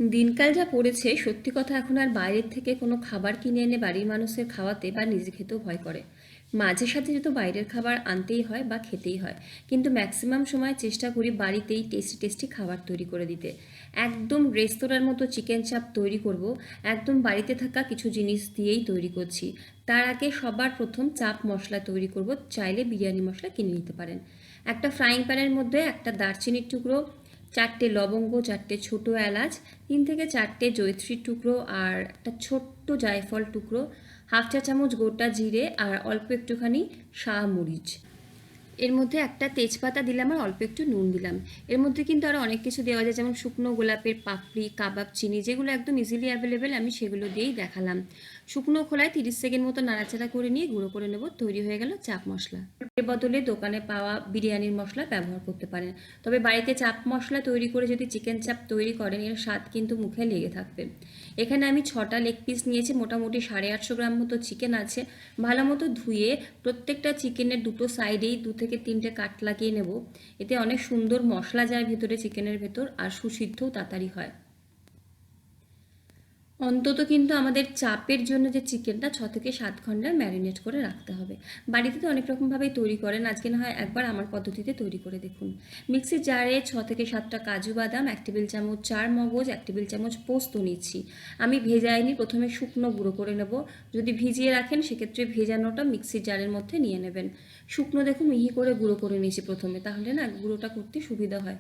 দিনকাল যা পড়েছে, সত্যি কথা এখন আর বাইরের থেকে কোনো খাবার কিনে এনে বাড়ির মানুষের খাওয়াতে বা নিজে খেতেও ভয় করে। মাঝে সাথে তো বাইরের খাবার আনতেই হয় বা খেতেই হয়, কিন্তু ম্যাক্সিমাম সময় চেষ্টা করি বাড়িতেই টেস্টি টেস্টি খাবার তৈরি করে দিতে। একদম রেস্তোরাঁর মতো চিকেন চাপ তৈরি করব, একদম বাড়িতে থাকা কিছু জিনিস দিয়েই তৈরি করছি। তার আগে সবার প্রথম চাপ মশলা তৈরি করব, চাইলে বিরিয়ানি মশলা কিনে নিতে পারেন। একটা ফ্রাইং প্যানের মধ্যে একটা দারচিনির টুকরো, 4টে লবঙ্গ, 4টে ছোটো এলাচ, 3 থেকে 4টে জয়িত্রীর টুকরো আর একটা ছোট্ট জায়ফল টুকরো, হাফ চা চামচ গোটা জিরে আর অল্প একটুখানি শাহমরিচ। এর মধ্যে একটা তেজপাতা দিলাম আর অল্প একটু নুন দিলাম। এর মধ্যে কিন্তু আরও অনেক কিছু দেওয়া যায়, যেমন শুকনো গোলাপের পাপড়ি, কাবাব চিনি, যেগুলো একদম ইজিলি অ্যাভেলেবেল, আমি সেগুলো দিয়েই দেখালাম। শুকনো খোলায় 30 সেকেন্ড মতো নাড়াচাড়া করে নিয়ে গুঁড়ো করে নেব। তৈরি হয়ে গেল চাপ মশলা। এর বদলে দোকানে পাওয়া বিরিয়ানির মশলা ব্যবহার করতে পারেন, তবে বাড়িতে চাপ মশলা তৈরি করে যদি চিকেন চাপ তৈরি করেন, এর স্বাদ কিন্তু মুখে লেগে থাকবে। এখানে আমি 6টা লেগ পিস নিয়েছি, মোটামুটি 850 গ্রাম মতো চিকেন আছে। ভালো মতো ধুয়ে প্রত্যেকটা চিকেনের দুটো সাইডেই 2 থেকে 3টে কাট লাগিয়ে নেব। এতে অনেক সুন্দর মশলা যায় ভেতরে, চিকেনের ভেতর, আর সুসিদ্ধও তাড়াতাড়ি হয়। অন্তত কিন্তু আমাদের চাপের জন্য যে চিকেনটা 6 থেকে 7 ঘন্টা ম্যারিনেট করে রাখতে হবে। বাড়িতে তো অনেক রকমভাবেই তৈরি করেন, আজকে না হয় একবার আমার পদ্ধতিতে তৈরি করে দেখুন। মিক্সির জারে 6 থেকে 7টা কাজু বাদাম, 1 টেবিল চামচ চার মগজ, 1 টেবিল চামচ পোস্ত নিচ্ছি। আমি ভেজাইনি, প্রথমে শুকনো গুঁড়ো করে নেব। যদি ভিজিয়ে রাখেন সেক্ষেত্রে ভেজানোটা মিক্সির জারের মধ্যে নিয়ে নেবেন। শুকনো দেখুন মিহি করে গুঁড়ো করে নিয়েছি প্রথমে, তাহলে না গুঁড়োটা করতে সুবিধা হয়।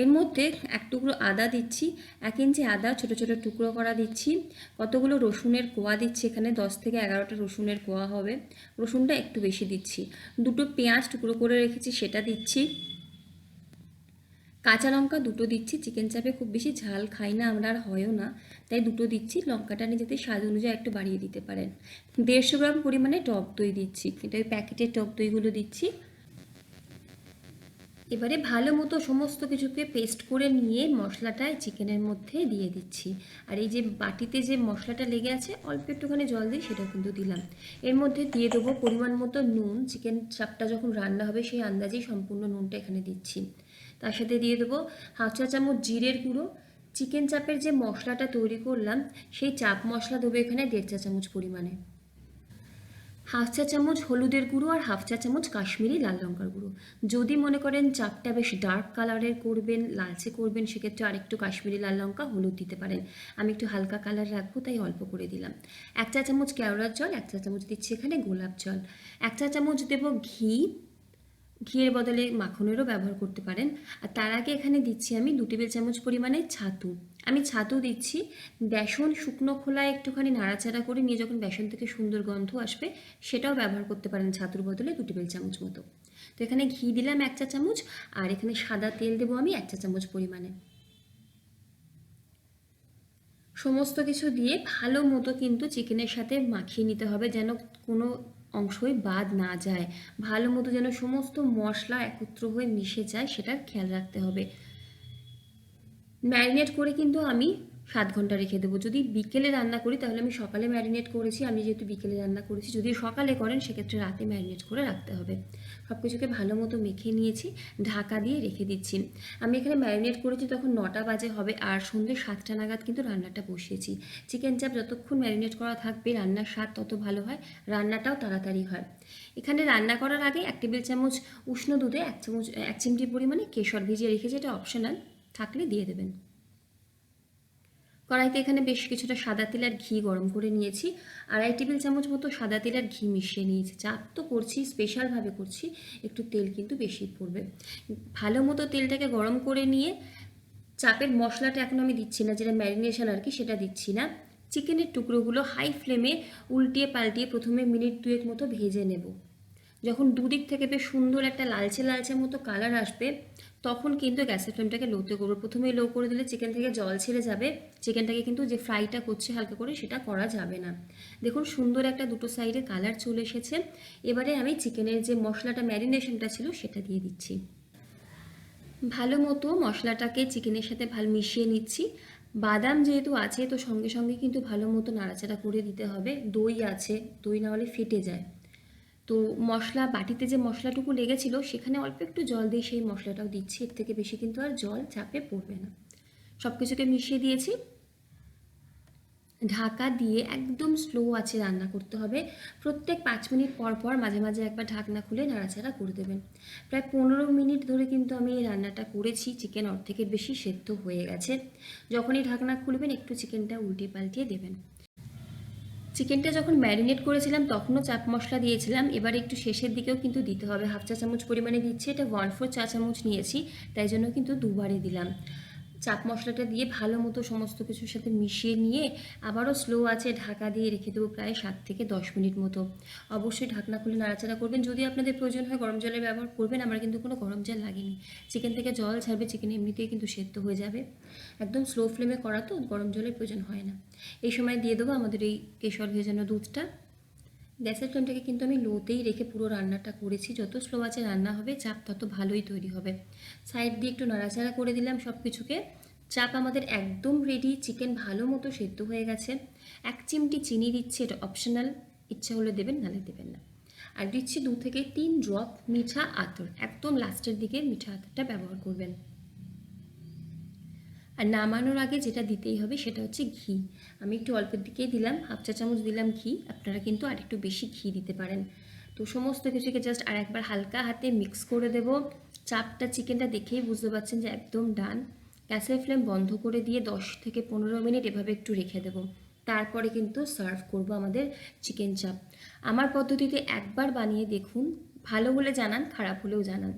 এর মধ্যে এক টুকরো আদা দিচ্ছি, 1 ইঞ্চি আদা ছোটো ছোটো টুকরো করা দিচ্ছি। কতগুলো রসুনের কোয়া দিচ্ছি, এখানে 10 থেকে 11টা রসুনের কোয়া হবে, রসুনটা একটু বেশি দিচ্ছি। দুটো পেঁয়াজ টুকরো করে রেখেছি, সেটা দিচ্ছি। কাঁচা লঙ্কা দুটো দিচ্ছি, চিকেন চাপে খুব বেশি ঝাল খাই না আমরা, আর হয়ও না, তাই দুটো দিচ্ছি। লঙ্কাটা নিয়ে যাতে স্বাদ অনুযায়ী একটু বাড়িয়ে দিতে পারেন। 150 গ্রাম পরিমাণে টক দই দিচ্ছি, এটা ওই প্যাকেটের টক দইগুলো দিচ্ছি। এবারে ভালো মতো সমস্ত কিছুকে পেস্ট করে নিয়ে মশলাটায় চিকেনের মধ্যে দিয়ে দিচ্ছি। আর এই যে বাটিতে যে মশলাটা লেগে আছে, অল্প একটুখানি জল দিয়ে সেটাও কিন্তু দিলাম। এর মধ্যে দিয়ে দেবো পরিমাণ মতো নুন, চিকেন চাপটা যখন রান্না হবে সেই আন্দাজেই সম্পূর্ণ নুনটা এখানে দিচ্ছি। তার সাথে দিয়ে দেবো হাফ চা চামচ জিরের গুঁড়ো। চিকেন চাপের যে মশলাটা তৈরি করলাম সেই চাপ মশলা দেবো এখানে 1.5 চা চামচ পরিমাণে। হাফ চা চামচ হলুদের গুঁড়ো আর হাফ চা চামচ কাশ্মীরি লাল লঙ্কার গুঁড়ো। যদি মনে করেন চাপটা বেশ ডার্ক কালারের করবেন, লালচে করবেন, সেক্ষেত্রে আরেকটু কাশ্মীরি লাল লঙ্কা হলুদ দিতে পারেন। আমি একটু হালকা কালার রাখবো তাই অল্প করে দিলাম। 1 চা চামচ কেওড়ার জল, 1 চা চামচ দিচ্ছি এখানে গোলাপ জল, 1 চা চামচ দেবো ঘি। ঘিয়ের বদলে মাখনেরও ব্যবহার করতে পারেন। আর তার আগে এখানে দিচ্ছি আমি 2 টেবিল চামচ পরিমাণে ছাতু। আমি ছাতু দিচ্ছি। বেসন শুকনো খোলায় একটুখানি নাড়াচাড়া করে নিয়ে যখন বেসন থেকে সুন্দর গন্ধ আসবে, সেটাও ব্যবহার করতে পারেন ছাতুর বদলে 2 টেবিল চামচ মতো। তো এখানে ঘি দিলাম 1 চা চামচ, আর এখানে সাদা তেল দেবো আমি 1 চা চামচ পরিমাণে। সমস্ত কিছু দিয়ে ভালো মতো কিন্তু চিকেনের সাথে মাখিয়ে নিতে হবে, যেন কোনো অংশই বাদ না যায়। ভালো মতো যেন সমস্ত মশলা একত্র হয়ে মিশে যায়, সেটার খেয়াল রাখতে হবে। ম্যারিনেট করে কিন্তু আমি 7 ঘন্টা রেখে দেবো। যদি বিকেলে রান্না করি তাহলে আমি সকালে ম্যারিনেট করেছি, আমি যেহেতু বিকেলে রান্না করেছি। যদি সকালে করেন সেক্ষেত্রে রাতে ম্যারিনেট করে রাখতে হবে। সব কিছুকে ভালো মতো মেখে নিয়েছি, ঢাকা দিয়ে রেখে দিচ্ছি। আমি এখানে ম্যারিনেট করেছি তখন 9টা বাজে হবে, আর সন্ধ্যে 7টা নাগাদ কিন্তু রান্নাটা বসিয়েছি। চিকেন চাপ যতক্ষণ ম্যারিনেট করা থাকবে রান্নার স্বাদ তত ভালো হয়, রান্নাটাও তাড়াতাড়ি হয়। এখানে রান্না করার আগে 1 টেবিল চামচ উষ্ণ দুধে 1 চিমটি পরিমাণে কেশর ভিজিয়ে রেখেছি, এটা অপশনাল, থাকলে দিয়ে দেবেন। কড়াইতে এখানে বেশ কিছুটা সাদা তেল আর ঘি গরম করে নিয়েছি। 2.5 টেবিল চামচ মতো সাদা তেল আর ঘি মিশিয়ে নিয়েছি। চাপ তো করছি, স্পেশালভাবে করছি, একটু তেল কিন্তু বেশি পড়বে। ভালো মতো তেলটাকে গরম করে নিয়ে চাপের মশলাটা এখন আমি দিচ্ছি না, যেটা ম্যারিনেশন আর কি, সেটা দিচ্ছি না। চিকেনের টুকরোগুলো হাই ফ্লেমে উল্টিয়ে পাল্টিয়ে প্রথমে মিনিট 2 মতো ভেজে নেব। যখন দুদিক থেকে বেশ সুন্দর একটা লালচে লালচে মতো কালার আসবে, তখন কিন্তু গ্যাসের ফ্লেমটাকে লোতে করবো। প্রথমে লো করে দিলে চিকেন থেকে জল ছেড়ে যাবে, চিকেনটাকে কিন্তু যে ফ্রাইটা করছে হালকা করে সেটা করা যাবে না। দেখুন সুন্দর একটা দুটো সাইডে কালার চলে এসেছে। এবারে আমি চিকেনের যে মশলাটা ম্যারিনেশনটা ছিল সেটা দিয়ে দিচ্ছি। ভালো মতো মশলাটাকে চিকেনের সাথে ভালো মিশিয়ে নিচ্ছি। বাদাম যেহেতু আছে তো সঙ্গে সঙ্গে কিন্তু ভালো মতো নাড়াচাড়া করে দিতে হবে। দই আছে, দই না হলে ফেটে যায়। তো মশলা বাটিতে যে মশলাটুকু লেগেছিল সেখানে অল্প একটু জল দিয়ে সেই মশলাটাও দিচ্ছি, এর থেকে বেশি কিন্তু আর জল চাপে পড়বে না। সব কিছুকে মিশিয়ে দিয়েছি। ঢাকা দিয়ে একদম স্লো আছে রান্না করতে হবে। প্রত্যেক 5 মিনিট পর পর মাঝে মাঝে একবার ঢাকনা খুলে নাড়াচাড়া করে দেবেন। প্রায় 15 মিনিট ধরে কিন্তু আমি এই রান্নাটা করেছি। চিকেন অর্ধেকের বেশি সেদ্ধ হয়ে গেছে। যখনই ঢাকনা খুলবেন একটু চিকেনটা উল্টে পাল্টিয়ে দেবেন। চিকেনটা যখন ম্যারিনেট করেছিলাম তখনও চাপ মশলা দিয়েছিলাম, এবার একটু শেষের দিকেও কিন্তু দিতে হবে। হাফ চা চামচ পরিমাণে দিচ্ছি, এটা 1/4 চা চামচ নিয়েছি, তাই জন্য কিন্তু দুবারে দিলাম। চাপ মশলাটা দিয়ে ভালো মতো সমস্ত কিছুর সাথে মিশিয়ে নিয়ে আবারও স্লো আছে ঢাকা দিয়ে রেখে দেবো প্রায় 7 থেকে 10 মিনিট মতো। অবশ্যই ঢাকনা খুলে নাড়াচাড়া করবেন। যদি আপনাদের প্রয়োজন হয় গরম জলের ব্যবহার করবেন, আমার কিন্তু কোনো গরম জল লাগেনি। চিকেন থেকে জল ছাড়বে, চিকেন এমনিতেই কিন্তু সেদ্ধ হয়ে যাবে। একদম স্লো ফ্লেমে করা তো গরম জলের প্রয়োজন হয় না। এই সময় দিয়ে দেবো আমাদের এই কেশর ভেজানো দুধটা। গ্যাসের ফ্লেমটাকে কিন্তু আমি লোতেই রেখে পুরো রান্নাটা করেছি। যত স্লো আছে রান্না হবে চাপ তত ভালোই তৈরি হবে। সাইড দিয়ে একটু নাড়াচাড়া করে দিলাম সব কিছুকে। চাপ আমাদের একদম রেডি। চিকেন ভালো মতো সেদ্ধ হয়ে গেছে। 1 চিমটি চিনি দিচ্ছি, এটা অপশনাল, ইচ্ছা হলে দেবেন নাহলে দেবেন না। আর দিচ্ছি 2 থেকে 3 ড্রপ মিঠা আতর, একদম লাস্টের দিকে মিঠা আতরটা ব্যবহার করবেন। আর নামানোর আগে যেটা দিতেই হবে সেটা হচ্ছে ঘি। আমি একটু অল্পের দিকেই দিলাম, হাফ চা চামচ দিলাম ঘি। আপনারা কিন্তু আর একটু বেশি ঘি দিতে পারেন। তো সমস্ত কিছুকে জাস্ট আর একবার হালকা হাতে মিক্স করে দেব। চাপটা চিকেনটা দেখেই বুঝতে পারছেন যে একদম ডান। গ্যাসের ফ্লেম বন্ধ করে দিয়ে 10 থেকে 15 মিনিট এভাবে একটু রেখে দেব। তারপরে কিন্তু সার্ভ করব আমাদের চিকেন চাপ। আমার পদ্ধতিতে একবার বানিয়ে দেখুন, ভালো হলে জানান, খারাপ হলেও জানান।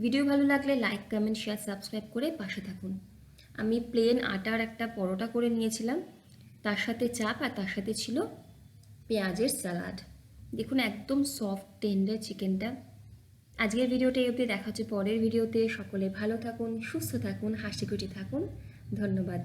ভিডিও ভালো লাগলে লাইক, কমেন্ট, শেয়ার, সাবস্ক্রাইব করে পাশে থাকুন। আমি প্লেন আটার একটা পরোটা করে নিয়েছিলাম, তার সাথে চাপ, আর তার সাথে ছিল পেঁয়াজের স্যালাড। দেখুন একদম সফট টেন্ডার চিকেনটা। আজকের ভিডিওটা এই অবধি, দেখা হচ্ছে পরের ভিডিওতে। সকলে ভালো থাকুন, সুস্থ থাকুন, হাসি খুশি থাকুন। ধন্যবাদ।